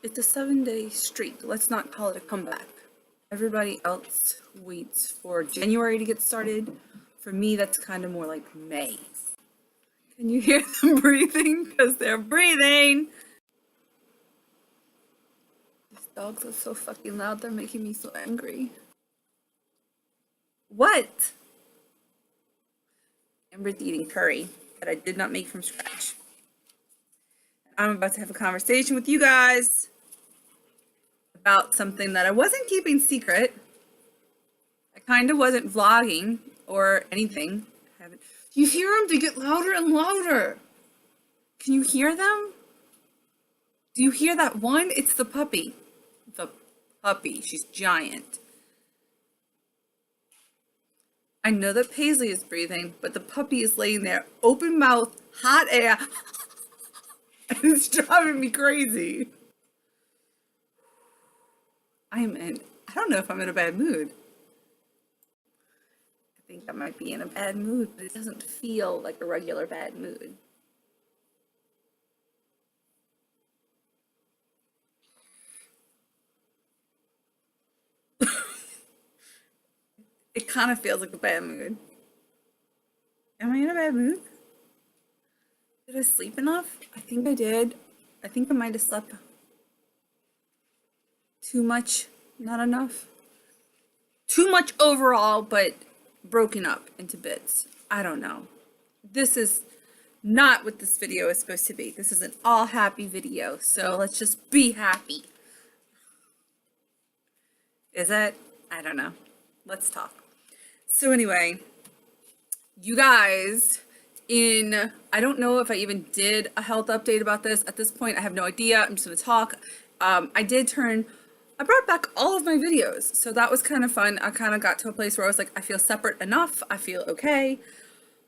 It's a 7-day streak. Let's not call it a comeback. Everybody else waits for January to get started. For me, that's kind of more like May. Can you hear them breathing? Because they're breathing. These dogs are so fucking loud. They're making me so angry. What? Amber's eating curry that I did not make from scratch. I'm about to have a conversation with you guys about something that I wasn't keeping secret. I kind of wasn't vlogging or anything. You hear them? They get louder and louder. Can you hear them? Do you hear that one? It's the puppy. The puppy. She's giant. I know that Paisley is breathing, but the puppy is laying there, open mouth, hot air. And it's driving me crazy. I don't know if I'm in a bad mood. I think I might be in a bad mood, but it doesn't feel like a regular bad mood. It kind of feels like a bad mood. Am I in a bad mood? Did I sleep enough? I think I did. I think I might have slept too much, not enough. Too much overall, but broken up into bits. I don't know. This is not what this video is supposed to be. This is an all happy video, so let's just be happy. Is it? I don't know. Let's talk. So anyway, you guys, I don't know if I even did a health update about this. At this point, I have no idea. I'm just going to talk. I brought back all of my videos, so that was kind of fun. I kind of got to a place where I was like, I feel separate enough. I feel okay.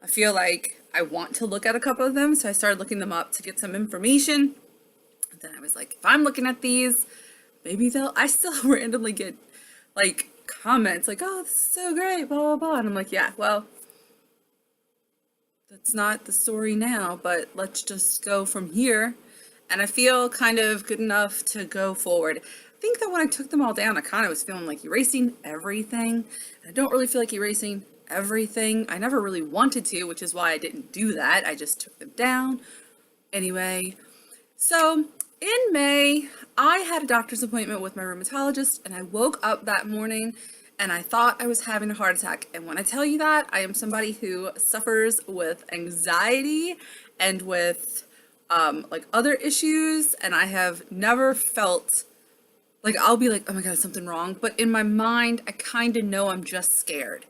I feel like I want to look at a couple of them, so I started looking them up to get some information. And then I was like, if I'm looking at these, maybe I still randomly get like comments like, oh, this is so great, blah, blah, blah. And I'm like, yeah, well, that's not the story now, but let's just go from here. And I feel kind of good enough to go forward. I think that when I took them all down, I kind of was feeling like erasing everything. I don't really feel like erasing everything. I never really wanted to, which is why I didn't do that. I just took them down. Anyway, so in May, I had a doctor's appointment with my rheumatologist, and I woke up that morning and I thought I was having a heart attack. And when I tell you that, I am somebody who suffers with anxiety and with like other issues, and I have never felt like I'll be like, oh my God, is something wrong? But in my mind, I kind of know I'm just scared.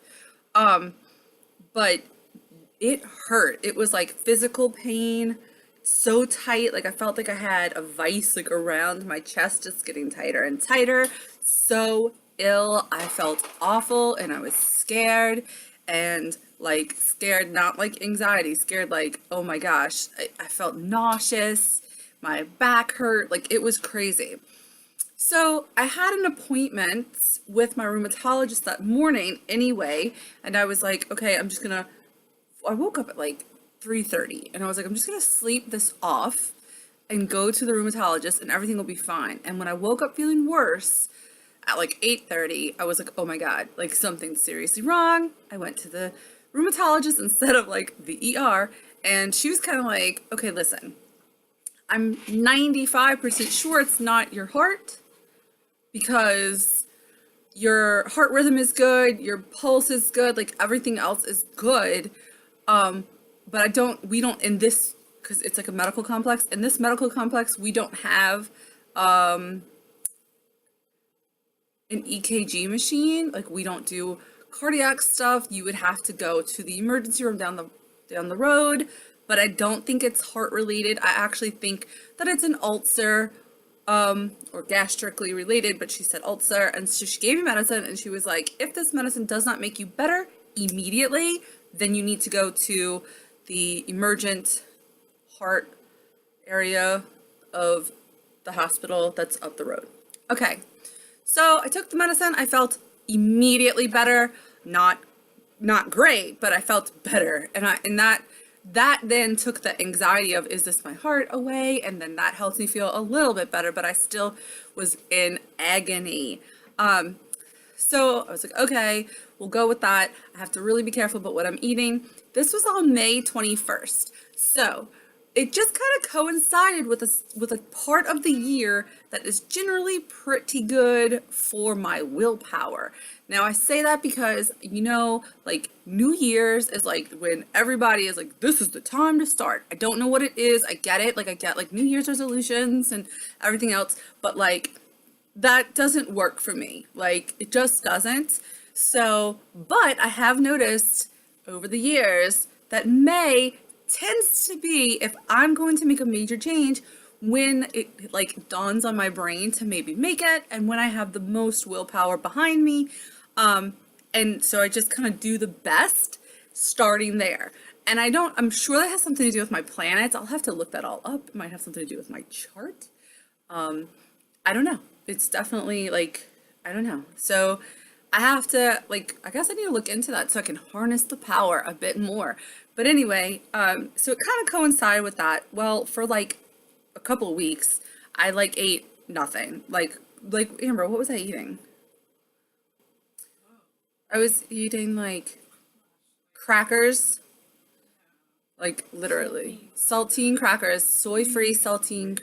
But it hurt. It was like physical pain, so tight. Like I felt like I had a vice like around my chest, just getting tighter and tighter. So ill. I felt awful and I was scared, and like scared, not like anxiety, scared like, oh my gosh, I felt nauseous. My back hurt. Like it was crazy. So I had an appointment with my rheumatologist that morning anyway, and I was like, okay, I woke up at like 3:30 and I was like, I'm just gonna sleep this off and go to the rheumatologist and everything will be fine. And when I woke up feeling worse at like 8:30, I was like, oh my God, like something's seriously wrong. I went to the rheumatologist instead of like the ER, and she was kind of like, okay, listen, I'm 95% sure it's not your heart, because your heart rhythm is good, your pulse is good, like everything else is good. But we don't in this, because it's like a medical complex. In this medical complex, we don't have an EKG machine. Like we don't do cardiac stuff. You would have to go to the emergency room down the road. But I don't think it's heart related. I actually think that it's an ulcer, or gastrically related, but she said ulcer. And so she gave me medicine, and she was like, if this medicine does not make you better immediately, then you need to go to the emergent heart area of the hospital that's up the road. Okay, so I took the medicine. I felt immediately better. Not great, but I felt better. And that that then took the anxiety of, is this my heart, away? And then that helps me feel a little bit better, but I still was in agony. So I was like, okay, we'll go with that. I have to really be careful about what I'm eating. This was on May 21st. So it just kind of coincided with a part of the year that is generally pretty good for my willpower. Now I say that because, like New Year's is like when everybody is like, this is the time to start. I don't know what it is. I get it. Like I get like New Year's resolutions and everything else, but like that doesn't work for me. Like it just doesn't. So, but I have noticed over the years that May tends to be, if I'm going to make a major change, when it like dawns on my brain to maybe make it and when I have the most willpower behind me. And so I just kind of do the best starting there. And I'm sure that has something to do with my planets. I'll have to look that all up. It might have something to do with my chart. I don't know. It's definitely like, I don't know. So I have to I guess I need to look into that so I can harness the power a bit more. But anyway, so it kind of coincided with that. Well, for like a couple of weeks, I ate nothing. Like Amber, what was I eating? I was eating crackers, literally saltine crackers, soy-free saltine.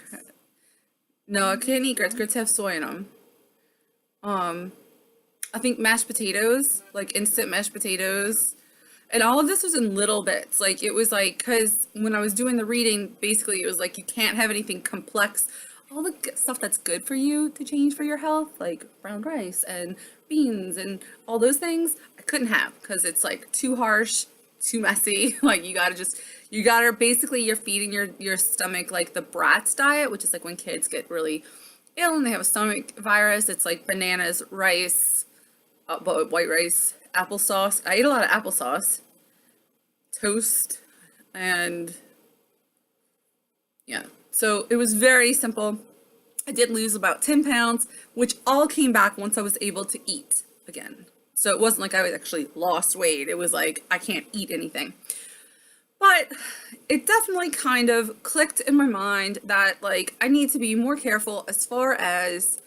No, I can't eat grits. Grits have soy in them. I think mashed potatoes, instant mashed potatoes. And all of this was in little bits. It was because when I was doing the reading, basically it was you can't have anything complex. All the stuff that's good for you to change for your health, like brown rice and beans and all those things, I couldn't have because it's too harsh, too messy. Basically you're feeding your stomach the Bratz diet, which is when kids get really ill and they have a stomach virus. It's bananas, rice, white rice, applesauce. I ate a lot of applesauce, toast, and yeah. So it was very simple. I did lose about 10 pounds, which all came back once I was able to eat again. So it wasn't I was actually lost weight. It was I can't eat anything. But it definitely kind of clicked in my mind that I need to be more careful as far as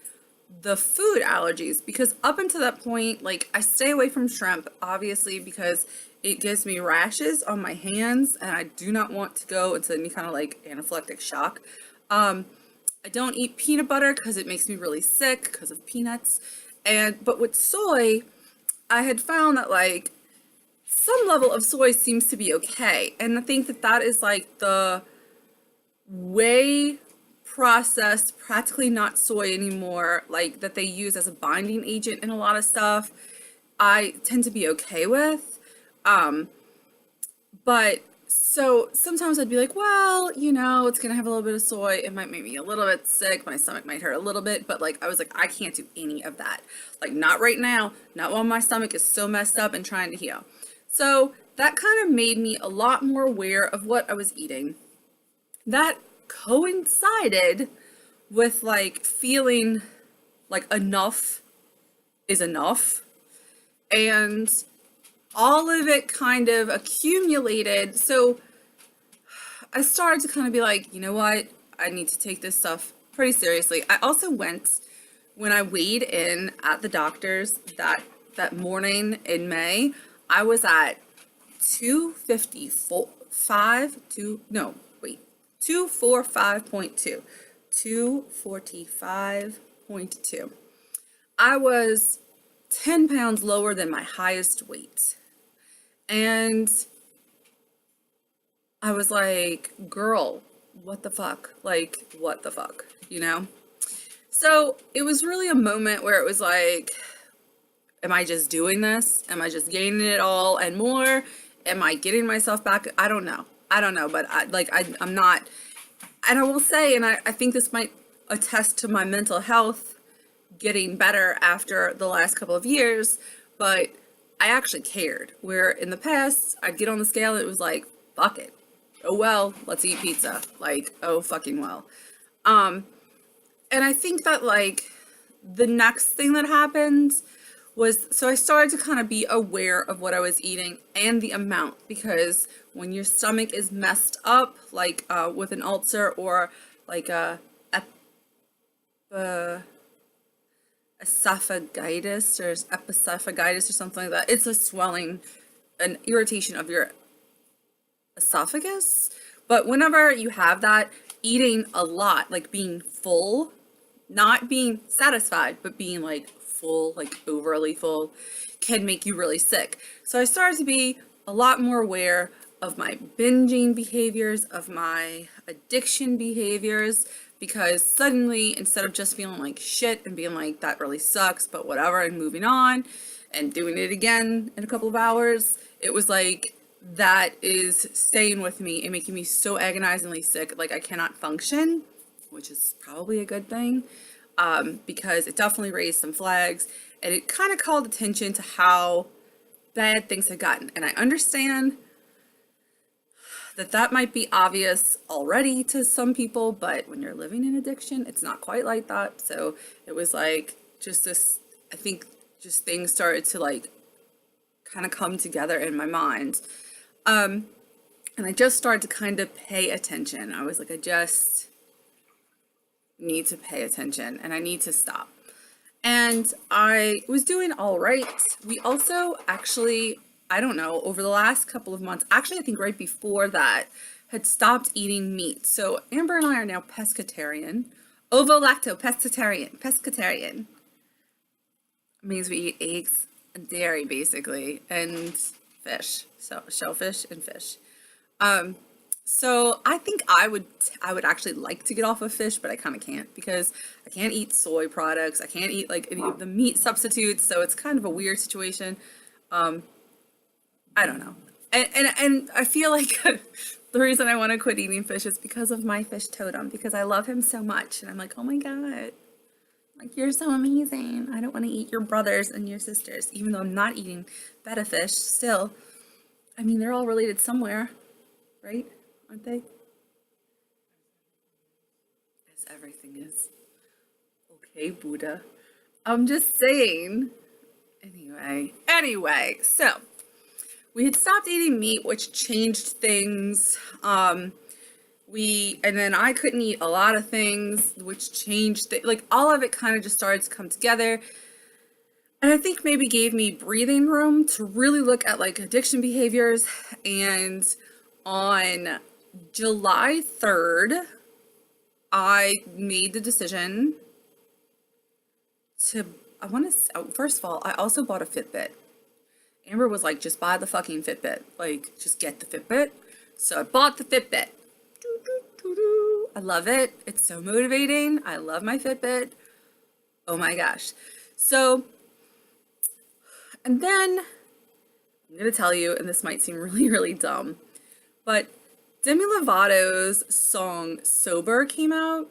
the food allergies, because up until that point, I stay away from shrimp, obviously, because it gives me rashes on my hands and I do not want to go into any kind of anaphylactic shock. I don't eat peanut butter because it makes me really sick because of peanuts. But with soy, I had found that some level of soy seems to be okay. And I think that is the whey processed, practically not soy anymore, that they use as a binding agent in a lot of stuff, I tend to be okay with. But so sometimes I'd be well, it's gonna have a little bit of soy. It might make me a little bit sick. My stomach might hurt a little bit, but I was I can't do any of that. Not right now, not while my stomach is so messed up and trying to heal. So that kind of made me a lot more aware of what I was eating. That coincided with feeling enough is enough, and all of it kind of accumulated. So I started to kind of be you know what, I need to take this stuff pretty seriously. I also went, when I weighed in at the doctor's that morning in May, I was at 245.2. 245.2. I was 10 pounds lower than my highest weight. And I was girl, what the fuck? What the fuck? So it was really a moment where it was am I just doing this? Am I just gaining it all and more? Am I getting myself back? I don't know, but I'm not. And I will say, and I think this might attest to my mental health getting better after the last couple of years, but I actually cared. Where in the past, I'd get on the scale and it was fuck it. Oh well, let's eat pizza. Oh fucking well. And I think that the next thing that happened was so I started to kind of be aware of what I was eating and the amount, because when your stomach is messed up, like with an ulcer or like uh, esophagitis or episophagitis or something like that, it's a swelling, an irritation of your esophagus. But whenever you have that, eating a lot, like being full, not being satisfied, but being like full, like overly full, can make you really sick. So I started to be a lot more aware of my binging behaviors, of my addiction behaviors, because suddenly, instead of just feeling like shit and being like, that really sucks, but whatever, and moving on and doing it again in a couple of hours, it was like, that is staying with me and making me so agonizingly sick, like I cannot function, which is probably a good thing, because it definitely raised some flags, and it kind of called attention to how bad things had gotten. And I understand that that might be obvious already to some people, but when you're living in addiction, it's not quite like that. So it was like just this, I think just things started to like kind of come together in my mind. And I just started to kind of pay attention. I was like, I just need to pay attention and I need to stop. And I was doing all right. We also actually, I don't know, over the last couple of months, actually, I think right before that, had stopped eating meat. So Amber and I are now pescatarian, ovo-lacto pescatarian. Pescatarian means we eat eggs and dairy basically, and fish, so shellfish and fish. So I think I would actually like to get off of fish, but I kind of can't, because I can't eat soy products. I can't eat like any of the meat substitutes. So it's kind of a weird situation. I don't know. And I feel like the reason I want to quit eating fish is because of my fish totem, because I love him so much. And I'm like, oh my God, like, you're so amazing. I don't want to eat your brothers and your sisters, even though I'm not eating betta fish still. I mean, they're all related somewhere, right? Aren't they? As everything is. Okay, Buddha. I'm just saying. Anyway, so we had stopped eating meat, which changed things. And then I couldn't eat a lot of things, which changed like all of it kind of just started to come together. And I think maybe gave me breathing room to really look at like addiction behaviors. And on July 3rd, I made the decision to, first of all, I also bought a Fitbit. Amber was like, just buy the fucking Fitbit. Like, just get the Fitbit. So I bought the Fitbit. I love it. It's so motivating. I love my Fitbit. Oh my gosh. So, and then I'm going to tell you, and this might seem really, really dumb, but Demi Lovato's song Sober came out,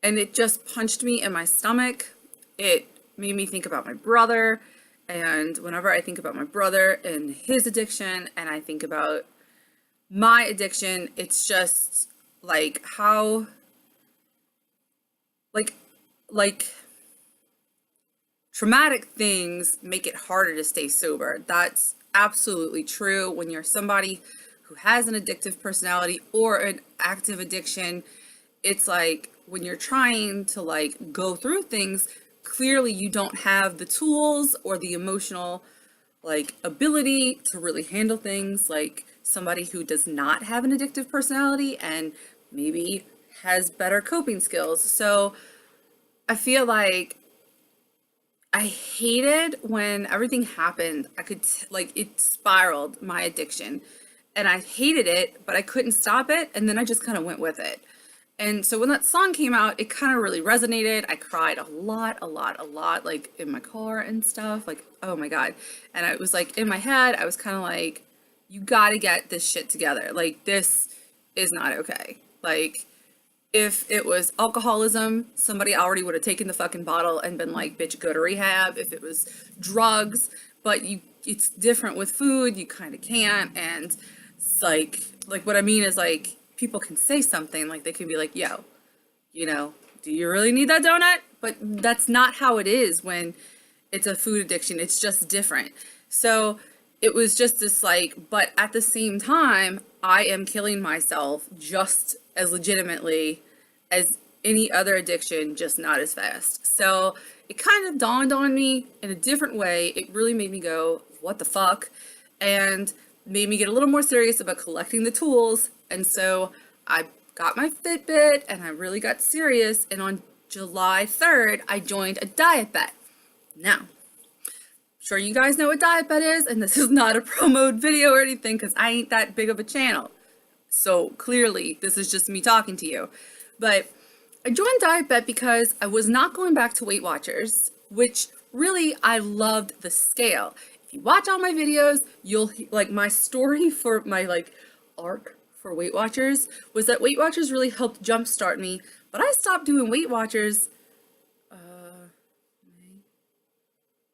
and it just punched me in my stomach. It made me think about my brother, and whenever I think about my brother and his addiction, and I think about my addiction, it's just like how, like traumatic things make it harder to stay sober. That's absolutely true. When you're somebody who has an addictive personality or an active addiction, it's like when you're trying to like go through things, clearly you don't have the tools or the emotional like ability to really handle things like somebody who does not have an addictive personality and maybe has better coping skills. So I feel like I hated when everything happened. I could like it spiraled my addiction, and I hated it, but I couldn't stop it. And then I just kind of went with it. And so when that song came out, it kind of really resonated. I cried a lot, like in my car and stuff, like, oh my God. And I was like, in my head, I was kind of like, you gotta get this shit together. Like, this is not okay. Like, if it was alcoholism, somebody already would have taken the fucking bottle and been like, bitch, go to rehab. If it was drugs, but it's different with food, you kind of can't. And it's like what I mean is like, people can say something, like they can be like, yo, you know, do you really need that donut? But that's not how it is when It's a food addiction. It's just different. So it was just this like, but at the same time, I am killing myself just as legitimately as any other addiction, just not as fast. So it kind of dawned on me in a different way. It really made me go, what the fuck? And made me get a little more serious about collecting the tools. And so I got my Fitbit and I really got serious. And on July 3rd, I joined a diet bet. Now, I'm sure you guys know what diet bet is, and this is not a promoted video or anything because I ain't that big of a channel. So clearly, this is just me talking to you. But I joined diet bet because I was not going back to Weight Watchers, which really I loved the scale. If you watch all my videos, you'll like my story for my like arc for Weight Watchers was that Weight Watchers really helped jumpstart me, but I stopped doing Weight Watchers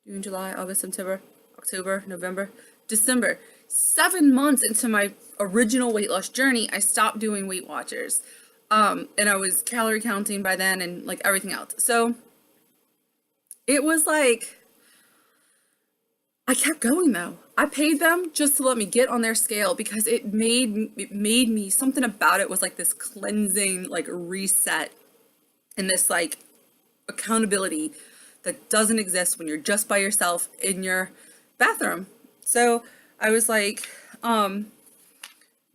June, July, August, September, October, November, December. 7 months into my original weight loss journey, I stopped doing Weight Watchers. And I was calorie counting by then and like everything else. So it was like, I kept going though. I paid them just to let me get on their scale because it made me, something about it was like this cleansing, like reset and this like accountability that doesn't exist when you're just by yourself in your bathroom. So I was like, the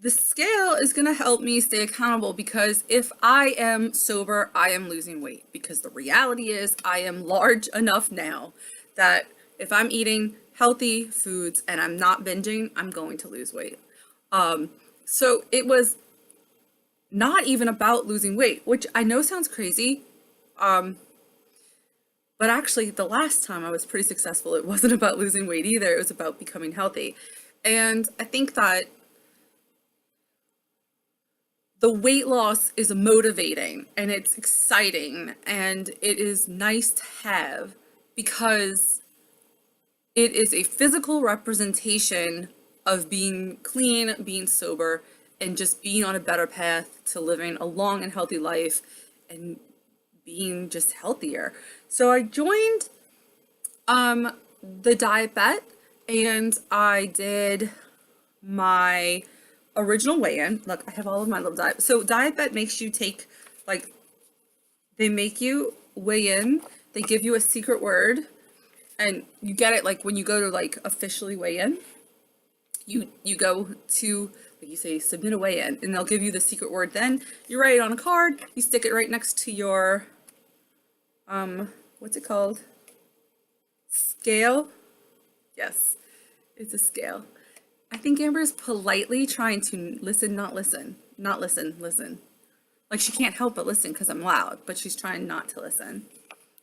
scale is gonna help me stay accountable because if I am sober, I am losing weight because the reality is I am large enough now that if I'm eating healthy foods and I'm not binging, I'm going to lose weight. So it was not even about losing weight, which I know sounds crazy. But actually, the last time I was pretty successful, it wasn't about losing weight either. It was about becoming healthy. And I think that the weight loss is motivating and it's exciting and it is nice to have because it is a physical representation of being clean, being sober, and just being on a better path to living a long and healthy life and being just healthier. So I joined the diet bet and I did my original weigh-in. Look, I have all of my little diet. So diet bet makes you take like, they make you weigh in, they give you a secret word and you get it like when you go to like officially weigh in, you go to, like you say, submit a weigh-in and they'll give you the secret word. Then you write it on a card, you stick it right next to your what's it called? Scale? Yes, it's a scale. I think Amber is politely trying to listen, not listen. Not listen, listen. Like she can't help but listen because I'm loud, but she's trying not to listen.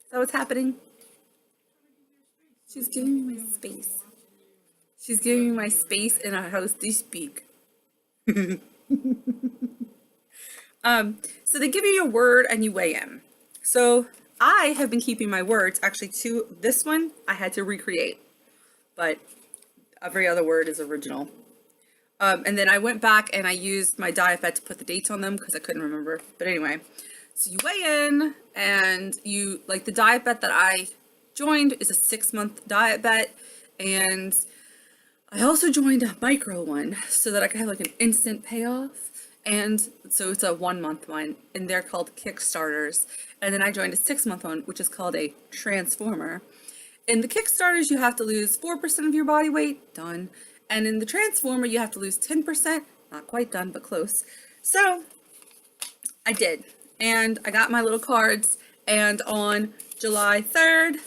Is that what's happening? She's giving me my space. She's giving me my space in our house to speak. So they give you your word and you weigh in. So I have been keeping my words. Actually, to this one, I had to recreate, but every other word is original. And then I went back and I used my diet bet to put the dates on them because I couldn't remember. But anyway, so you weigh in and you, like the diet bet that I joined is a 6-month diet bet. And I also joined a micro one so that I could have like an instant payoff. And so it's a 1-month one and they're called Kickstarters. And then I joined a 6-month one, which is called a Transformer. In the Kickstarters, you have to lose 4% of your body weight, done. And in the Transformer, you have to lose 10%, not quite done, but close. So I did, and I got my little cards. And on July 3rd,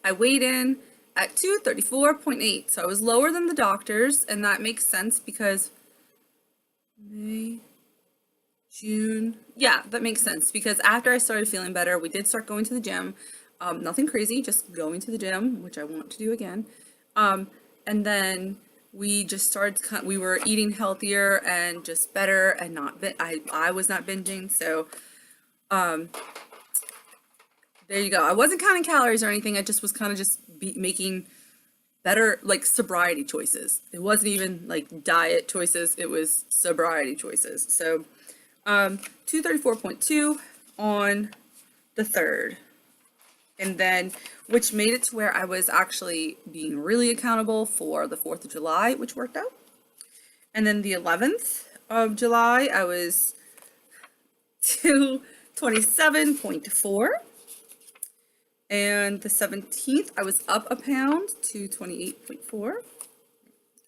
I weighed in at 234.8. So I was lower than the doctors, and that makes sense because May, June, yeah, that makes sense because after I started feeling better, we did start going to the gym. Nothing crazy, just going to the gym, which I want to do again. And then we just started, we were eating healthier and just better and not, I was not binging. So, there you go. I wasn't counting calories or anything. I just was kind of just making better, like sobriety choices. It wasn't even like diet choices. It was sobriety choices. So, 234.2 on the 3rd. And then, which made it to where I was actually being really accountable for the 4th of July, which worked out. And then the 11th of July, I was 227.4. And the 17th, I was up a pound to 28.4.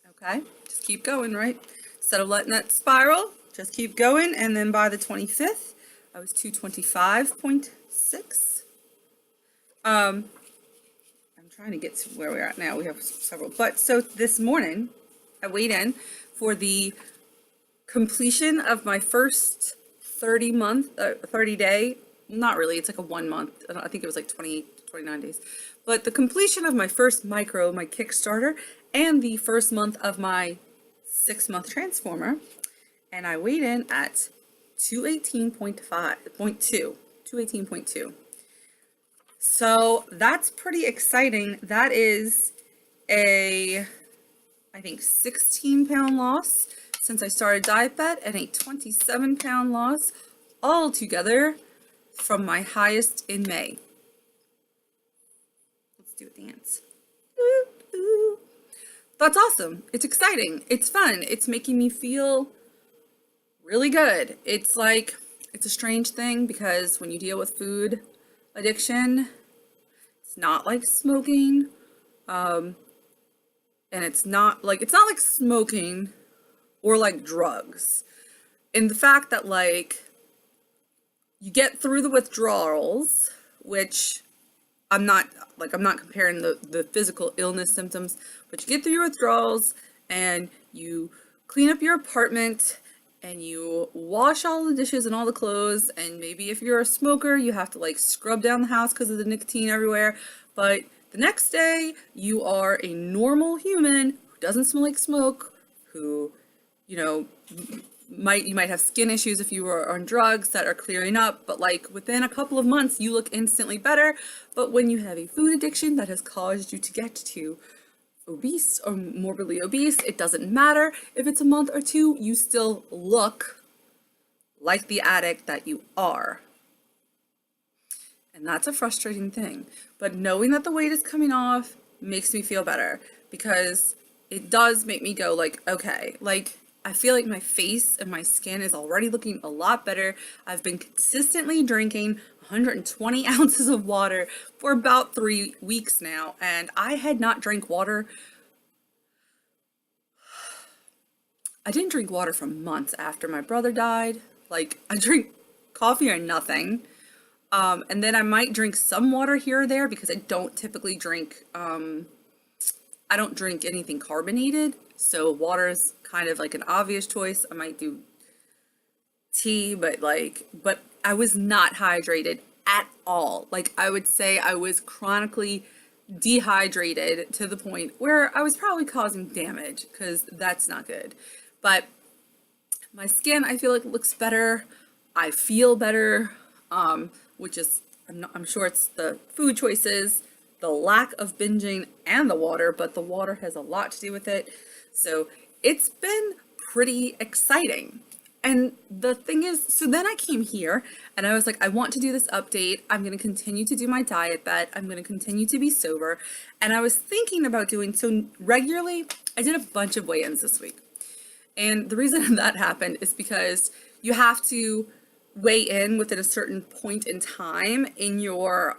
Okay, just keep going, right? Instead of letting that spiral, just keep going. And then by the 25th, I was 225.6. I'm trying to get to where we're at now. We have several. But so this morning, I weighed in for the completion of my first 30 day, not really, it's like a 1 month. I think it was like 28 to 29 days. But the completion of my first my Kickstarter, and the first month of my 6-month transformer. And I weighed in at 218.2. So that's pretty exciting. That is I think 16-pound loss since I started Diet Bet, and a 27-pound loss all together from my highest in May. Let's do a dance. Ooh, ooh. That's awesome. It's exciting. It's fun. It's making me feel really good. It's like, it's a strange thing because when you deal with food addiction, it's not like smoking. And it's not like smoking or like drugs. And the fact that like you get through the withdrawals, which I'm not comparing the physical illness symptoms, but you get through your withdrawals and you clean up your apartment and you wash all the dishes and all the clothes, and maybe if you're a smoker, you have to like scrub down the house because of the nicotine everywhere. But the next day, you are a normal human who doesn't smell like smoke, who, you know, you might have skin issues if you were on drugs that are clearing up, but like within a couple of months, you look instantly better. But when you have a food addiction that has caused you to get to obese or morbidly obese, it doesn't matter if it's a month or two, you still look like the addict that you are. And that's a frustrating thing. But knowing that the weight is coming off makes me feel better, because it does make me go like, okay, like I feel like my face and my skin is already looking a lot better. I've been consistently drinking 120 ounces of water for about 3 weeks now, and I had not drank water. I didn't drink water for months after my brother died. Like, I drink coffee or nothing. And then I might drink some water here or there because I don't typically drink, I don't drink anything carbonated. So water is kind of like an obvious choice. I might do tea, but I was not hydrated at all. Like, I would say I was chronically dehydrated to the point where I was probably causing damage, because that's not good. But my skin, I feel like, looks better. I feel better, which is, I'm sure it's the food choices, the lack of binging, and the water, but the water has a lot to do with it. So it's been pretty exciting. And the thing is, so then I came here and I was like, I want to do this update. I'm going to continue to do my Diet Bet. I'm going to continue to be sober. And I was thinking about doing, so regularly, I did a bunch of weigh-ins this week. And the reason that happened is because you have to weigh in within a certain point in time in your,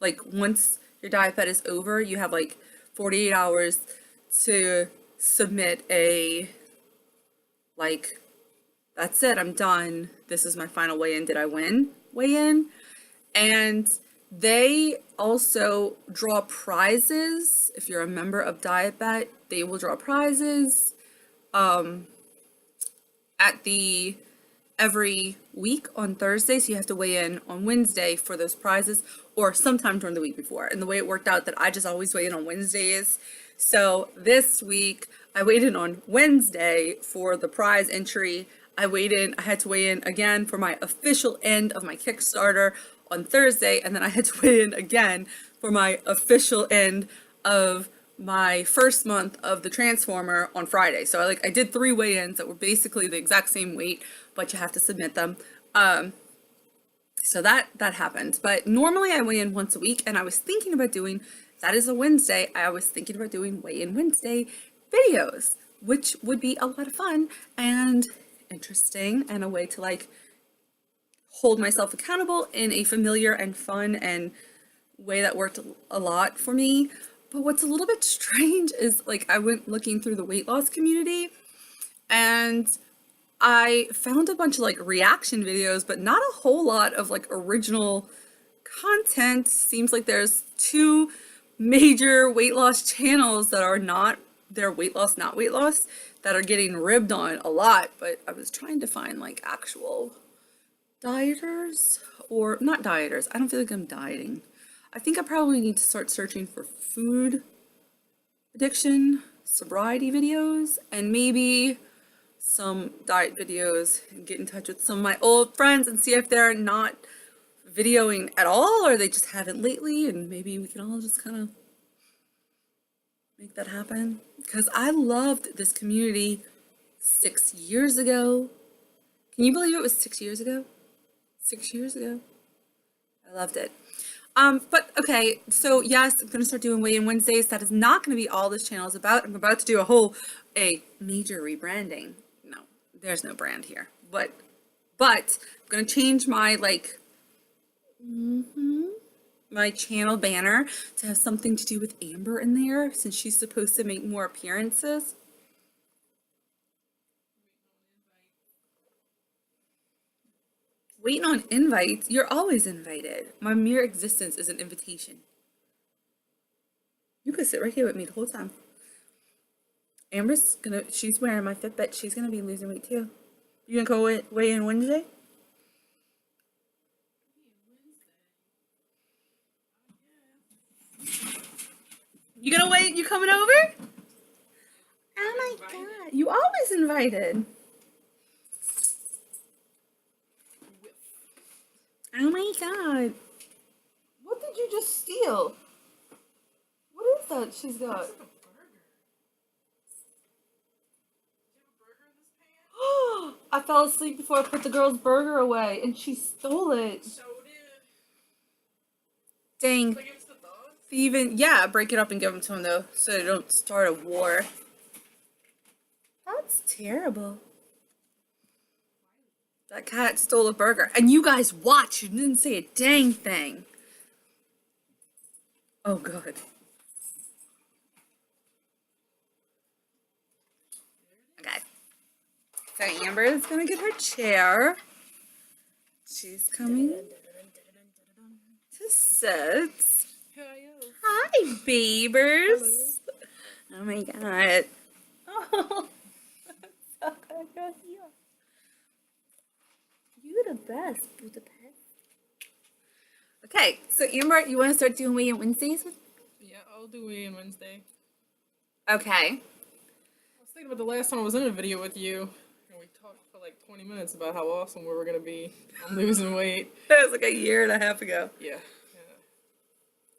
like once your Diet Bet is over, you have like 48 hours to submit a, like, that's it, I'm done, this is my final weigh-in, did I win weigh-in? And they also draw prizes. If you're a member of Diet Bet, they will draw prizes at the every week on Thursday, so you have to weigh in on Wednesday for those prizes, or sometime during the week before. And the way it worked out that I just always weigh in on Wednesdays. So this week I weighed in on Wednesday for the prize entry. I had to weigh in again for my official end of my Kickstarter on Thursday, and then I had to weigh in again for my official end of my first month of the Transformer on Friday. So I did 3 weigh-ins that were basically the exact same weight, but you have to submit them. So that happened. But normally I weigh in once a week, and I was thinking about doing, that is a Wednesday, I was thinking about doing weigh-in Wednesday videos, which would be a lot of fun and interesting, and a way to like hold myself accountable in a familiar and fun and way that worked a lot for me. But what's a little bit strange is like I went looking through the weight loss community, and I found a bunch of like reaction videos, but not a whole lot of like original content. Seems like there's two major weight loss channels that are not, they're weight loss, not weight loss, that are getting ribbed on a lot. But I was trying to find like actual dieters, or not dieters. I don't feel like I'm dieting. I think I probably need to start searching for food addiction, sobriety videos, and maybe some diet videos, and get in touch with some of my old friends and see if they're not videoing at all, or they just haven't lately, and maybe we can all just kind of make that happen. Because I loved this community 6 years ago. Can you believe it was 6 years ago? 6 years ago. I loved it. But okay, so yes, I'm gonna start doing weigh-in Wednesdays. That is not gonna be all this channel is about. I'm about to do a major rebranding. No, there's no brand here. But I'm gonna change my like my channel banner to have something to do with Amber in there, since she's supposed to make more appearances. Waiting on invites? You're always invited. My mere existence is an invitation. You could sit right here with me the whole time. Amber's she's wearing my Fitbit. She's gonna be losing weight too. You gonna go weigh in Wednesday? You gonna wait? You coming over? Oh my god. You always invited. Oh my god. What did you just steal? What is that she's got? I fell asleep before I put the girl's burger away, and she stole it. Dang. Thieving. Yeah, break it up and give them to him, though, so they don't start a war. That's terrible. That cat stole a burger. And you guys watched. You didn't say a dang thing. Oh, good. Okay. So Amber is going to get her chair. She's coming to sit. Hi, babers. Oh, my God. Oh, that's so good. You're the best, Budapest. Okay, so Amber, you want to start doing weigh-in Wednesdays? Yeah, I'll do weigh-in Wednesday. Okay. I was thinking about the last time I was in a video with you, and we talked for like 20 minutes about how awesome we were going to be on losing weight. That was like a year and a half ago. Yeah.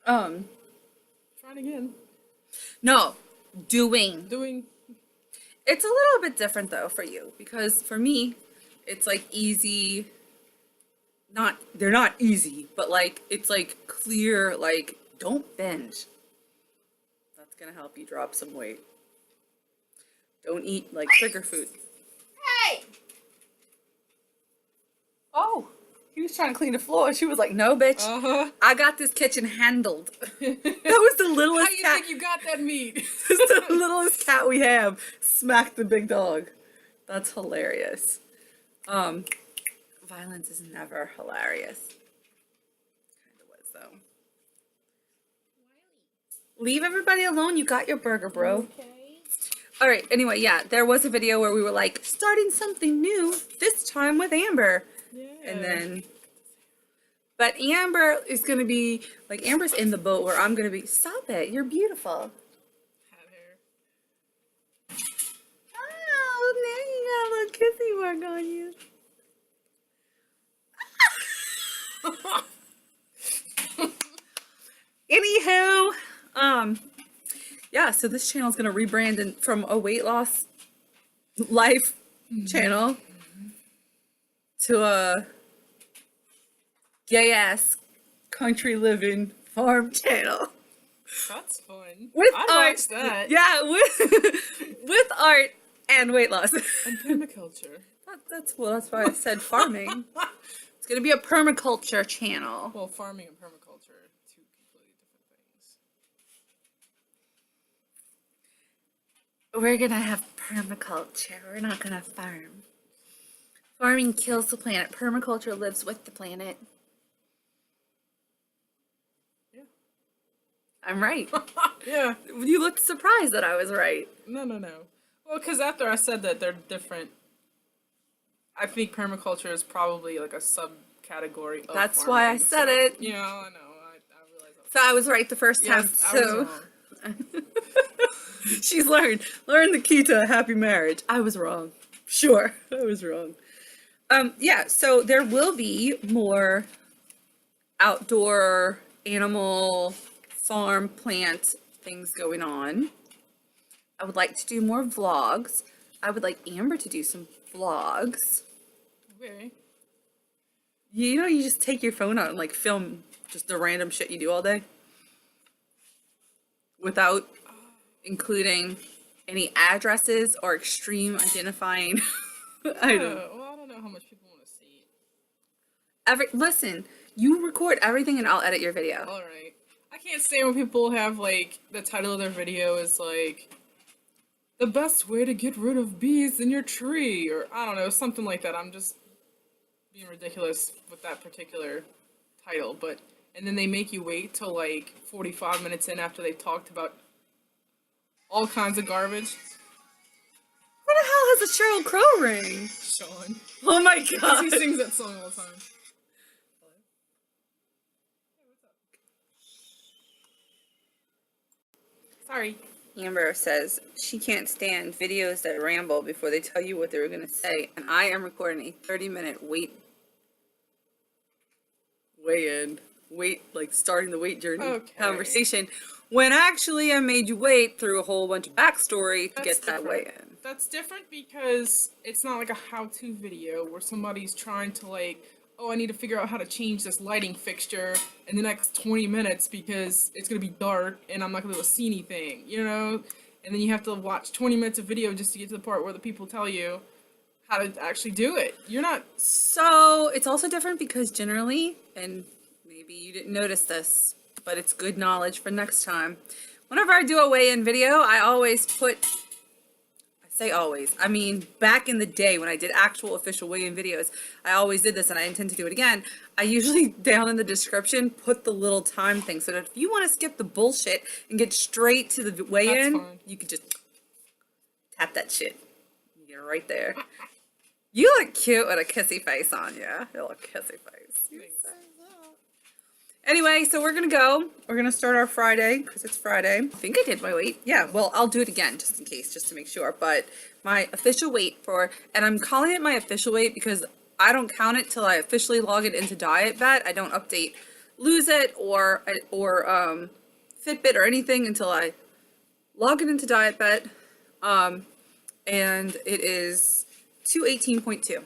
Trying again. No, doing. It's a little bit different though for you, because for me, it's like easy. They're not easy, but like it's like clear, like don't binge. That's gonna help you drop some weight. Don't eat like trigger food. Hey! Oh, he was trying to clean the floor. She was like, "No, bitch, I got this kitchen handled." That was the littlest How you cat. think you got that meat? It's the littlest cat we have. Smacked the big dog. That's hilarious. Violence is never hilarious. Kind of was though. Leave everybody alone. You got your burger, bro. Okay. All right. Anyway, yeah, there was a video where we were like starting something new. This time with Amber. Yeah. And then, but Amber is gonna be like Amber's in the boat where I'm gonna be. Stop it! You're beautiful. Hat hair. Oh, now you got a little kissy work on you. Anywho, yeah, so this channel is gonna rebrand from a weight loss life channel to a gay ass country living farm channel. That's fun. With I'd art. watch that. Yeah, with art and weight loss. And permaculture. That's why I said farming. It's gonna be a permaculture channel. Well, farming and permaculture are two completely different things. We're gonna have permaculture. We're not gonna farm. Farming kills the planet. Permaculture lives with the planet. Yeah. I'm right. Yeah. You looked surprised that I was right. No. Well, because after I said that they're different, I think permaculture is probably like a subcategory of That's farming, why I said it. Yeah, I know. I realize that. So I was right the first time. Yes, I was wrong. She's learned the key to a happy marriage. I was wrong. Sure, I was wrong. Yeah, so there will be more outdoor animal farm plant things going on. I would like to do more vlogs. I would like Amber to do some vlogs. Okay. You know, you just take your phone out and like film just the random shit you do all day without including any addresses or extreme identifying items. Well, I don't know how much people want to see. Listen, you record everything and I'll edit your video. All right. I can't stand when people have like the title of their video is like the best way to get rid of bees in your tree, or I don't know, something like that. I'm just being ridiculous with that particular title, and then they make you wait till like 45 minutes in after they've talked about all kinds of garbage. What the hell has a Sheryl Crow ring? Sean. Oh my Because god. he sings that song all the time. Sorry. Amber says she can't stand videos that ramble before they tell you what they were going to say, and I am recording a 30-minute starting the weight journey conversation, when actually I made you wait through a whole bunch of backstory to get that weigh in. That's different because it's not like a how-to video where somebody's trying to like, oh, I need to figure out how to change this lighting fixture in the next 20 minutes because it's going to be dark and I'm not going to be able to see anything, you know? And then you have to watch 20 minutes of video just to get to the part where the people tell you how to actually do it. You're not... So, it's also different because generally, and maybe you didn't notice this, but it's good knowledge for next time. Whenever I do a weigh-in video, I always put... I mean, back in the day when I did actual official weigh-in videos, I always did this and I intend to do it again. I usually, down in the description, put the little time thing so that if you want to skip the bullshit and get straight to the weigh-in, you could just tap that shit. You get it right there. You look cute with a kissy face on you. You look kissy face. Anyway, so we're gonna go. We're gonna start our Friday, because it's Friday. I think I did my weight. Yeah, well, I'll do it again, just in case, just to make sure. But my official weight and I'm calling it my official weight because I don't count it till I officially log it into DietBet. I don't update Lose It or Fitbit or anything until I log it into DietBet. And it is 218.2.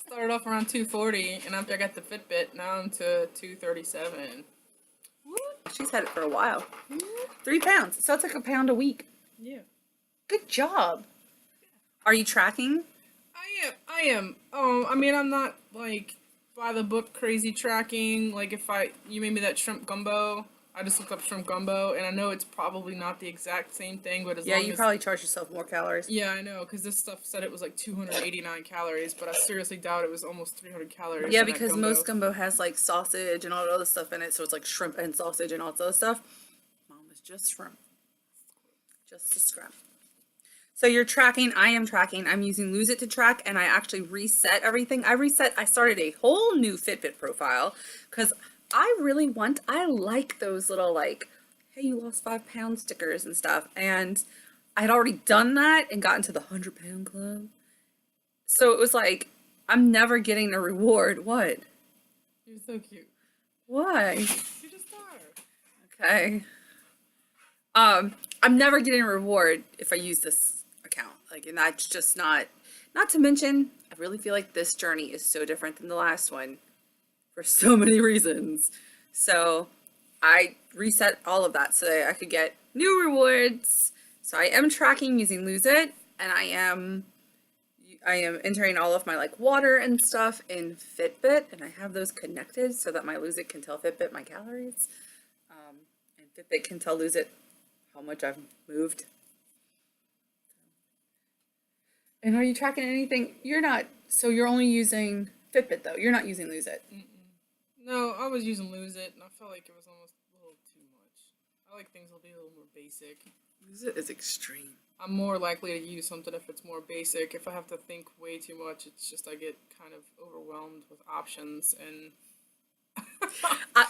Started off around 240, and after I got the Fitbit, now I'm to 237. She's had it for a while. 3 pounds. So it's like a pound a week. Yeah. Good job. Are you tracking? I am. Oh, I mean, I'm not like by the book crazy tracking. Like you made me that shrimp gumbo. I just looked up shrimp gumbo, and I know it's probably not the exact same thing, but yeah, you probably charge yourself more calories. Yeah, I know, because this stuff said it was like 289 calories, but I seriously doubt it was almost 300 calories. Yeah, because most gumbo has like sausage and all that other stuff in it, so it's like shrimp and sausage and all that other stuff. Mom was just shrimp. Just a shrimp. So you're tracking, I am tracking. I'm using Lose It to track, and I actually reset everything. I started a whole new Fitbit profile, because I like those little like, hey, you lost 5 pounds stickers and stuff. And I'd already done that and gotten to the 100-pound club. So it was like, I'm never getting a reward. What? You're so cute. Why? You just are. Okay. I'm never getting a reward if I use this account. Like, and that's just not to mention, I really feel like this journey is so different than the last one for so many reasons. So I reset all of that so that I could get new rewards. So I am tracking using Lose It, and I am entering all of my like water and stuff in Fitbit, and I have those connected so that my Lose It can tell Fitbit my calories, and Fitbit can tell Lose It how much I've moved. And are you tracking anything? You're not. So you're only using Fitbit though. You're not using Lose It. No, I was using Lose It, and I felt like it was almost a little too much. I like things will be a little more basic. Lose It is extreme. I'm more likely to use something if it's more basic. If I have to think way too much, it's just I get kind of overwhelmed with options and.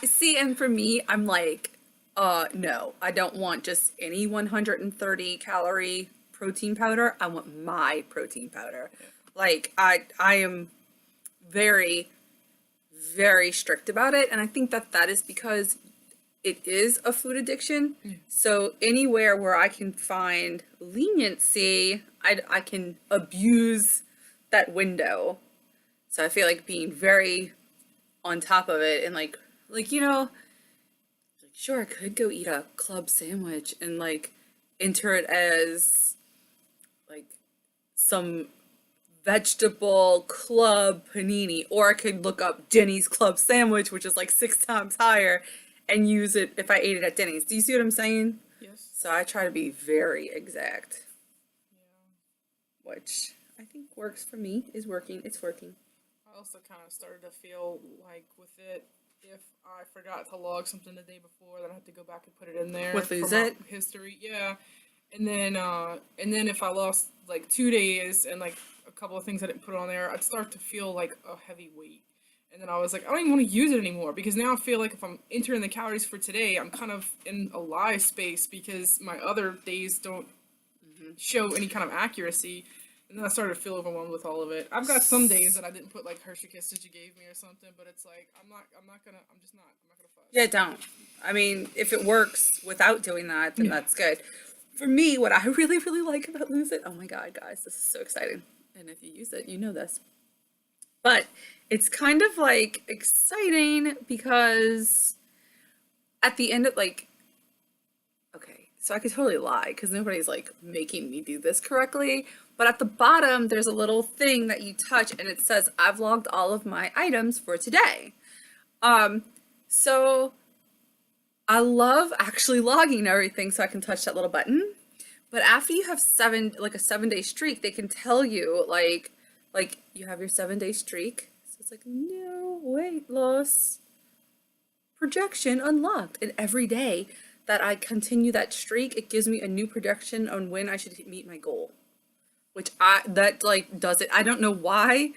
See, and for me, I'm like, no, I don't want just any 130 calorie protein powder. I want my protein powder. Like, I am very, very strict about it, and I think that that is because it is a food addiction. So anywhere where I can find leniency, I can abuse that window. So I feel like being very on top of it and like sure, I could go eat a club sandwich and like enter it as like some vegetable club panini, or I could look up Denny's club sandwich, which is like 6 times higher, and use it if I ate it at Denny's. Do you see what I'm saying? Yes. So I try to be very exact, which I think works for me. Is working. It's working. I also kind of started to feel like with it, if I forgot to log something the day before, then I have to go back and put it in there With for Lose my It? history. Yeah, and then if I lost like 2 days and like a couple of things I didn't put on there, I'd start to feel like a heavy weight. And then I was like, I don't even want to use it anymore because now I feel like if I'm entering the calories for today, I'm kind of in a lie space because my other days don't show any kind of accuracy. And then I started to feel overwhelmed with all of it. I've got some days that I didn't put like Hershey Kisses you gave me or something, but it's like I'm not gonna fuss. Yeah, don't. I mean, if it works without doing that, then that's good. For me, what I really, really like about Lose It, oh my God, guys, this is so exciting. And if you use it, you know this. But it's kind of like exciting because at the end of like, okay, so I could totally lie because nobody's like making me do this correctly. But at the bottom, there's a little thing that you touch and it says, I've logged all of my items for today. So I love actually logging everything so I can touch that little button. But after you have a 7-day streak, they can tell you like you have your 7-day streak. So it's like, no weight loss projection unlocked. And every day that I continue that streak, it gives me a new projection on when I should meet my goal. Which does it. I don't know why,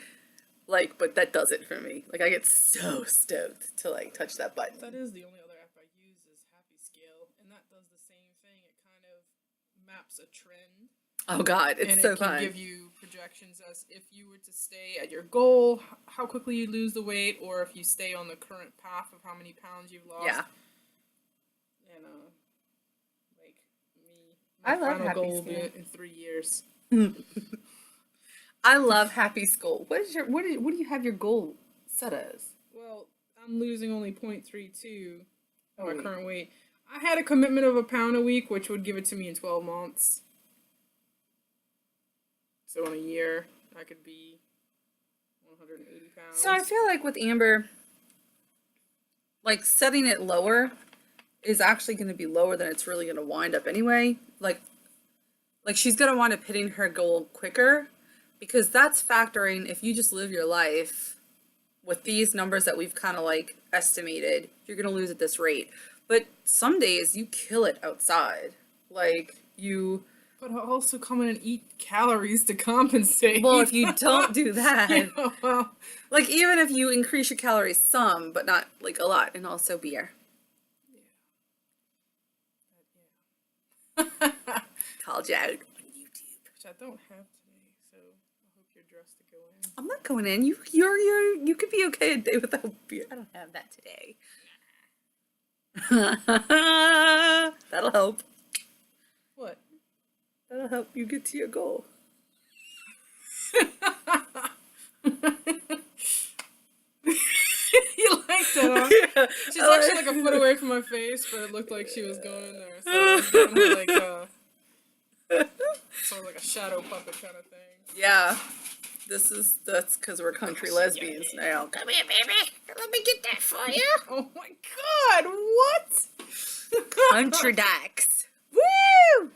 but that does it for me. Like I get so stoked to like touch that button. That is the only other app I use is Happy Scale, and that does the same thing. It kind of maps a trend. Oh God, it's so fun. And it can give you projections as if you were to stay at your goal, how quickly you lose the weight, or if you stay on the current path of how many pounds you've lost. Yeah. And like me, my I love final Happy goal will be Scale. in 3 years. I love Happy School. What do you have your goal set as? Well, I'm losing only 0.32 of my wait. current weight. I had a commitment of 1 pound a week, which would give it to me in 12 months. So in a year, I could be 180 pounds. So I feel like with Amber, like setting it lower is actually going to be lower than it's really going to wind up anyway. Like she's going to wind up hitting her goal quicker because that's factoring if you just live your life with these numbers that we've kind of like estimated, you're going to lose at this rate. But some days you kill it outside. Like you... But I'll also come in and eat calories to compensate. Well, if you don't do that, Yeah, well, like even if you increase your calories some, but not like a lot, and also beer. yeah. Called you out on YouTube. Which I don't have today, so I hope you're dressed to go in. I'm not going in. You could be okay a day without beer. I don't have that today. That'll help. What? That'll help you get to your goal. You liked it, huh? Yeah. She's actually like a foot away from my face, but it looked like she was going in there. So I was giving her like sort of like a shadow puppet kind of thing. Yeah. That's because we're country lesbians now. Come here, baby. Let me get that for you. Oh my god, what? Country dykes. Woo!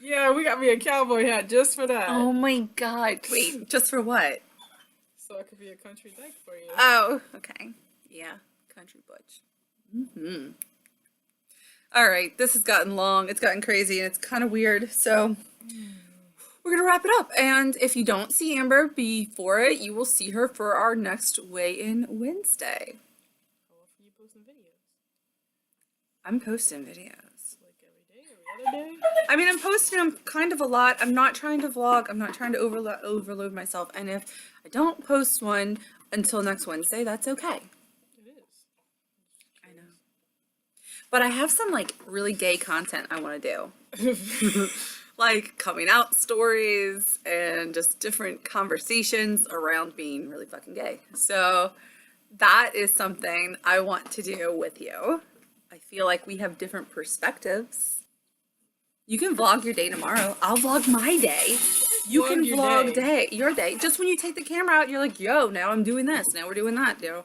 Yeah, we got me a cowboy hat just for that. Oh my god. Wait, just for what? So I could be a country dyke for you. Oh, okay. Yeah, country butch. Mm-hmm. All right, this has gotten long. It's gotten crazy, and it's kind of weird. So we're going to wrap it up. And if you don't see Amber before it, you will see her for our next weigh-in Wednesday. How often are you posting videos? I'm posting videos. Like every day, every other day? I mean, I'm posting them kind of a lot. I'm not trying to vlog. I'm not trying to overload myself. And if I don't post one until next Wednesday, that's okay. It is. I know. But I have some, like, really gay content I want to do. Like, coming out stories and just different conversations around being really fucking gay. So that is something I want to do with you. I feel like we have different perspectives. You can vlog your day tomorrow. I'll vlog my day. You Vlog can your vlog your day. Just when you take the camera out, you're like, yo, now I'm doing this. Now we're doing that, yo.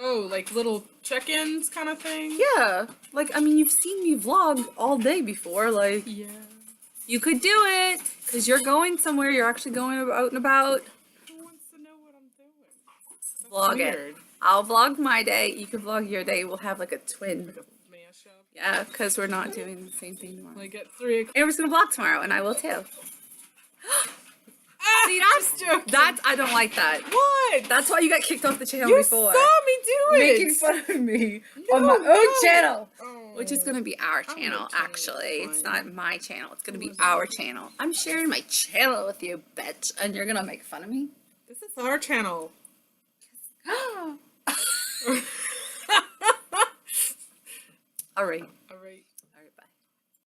Oh, like little check-ins kind of thing? Yeah. Like, I mean, you've seen me vlog all day before. Like, Yeah. you could do it because you're going somewhere. You're actually going out and about. Who wants to know what I'm doing? That's Vlog weird. it. I'll vlog my day. You can vlog your day. We'll have like a twin. Like a mashup. Yeah, because we're not doing the same thing tomorrow. Like at 3 o'clock. Amber's gonna vlog tomorrow, and I will too. See, Just joking. that's I don't like that. What? That's why you got kicked off the channel You before. saw me do it. Making fun of me on No, my own no. channel. Oh. Which is gonna be our I'm channel, okay, actually. It's fine. not my channel. It's gonna be our channel. I'm sharing my channel with you, bitch, and you're gonna make fun of me. This is our channel. All right. All right.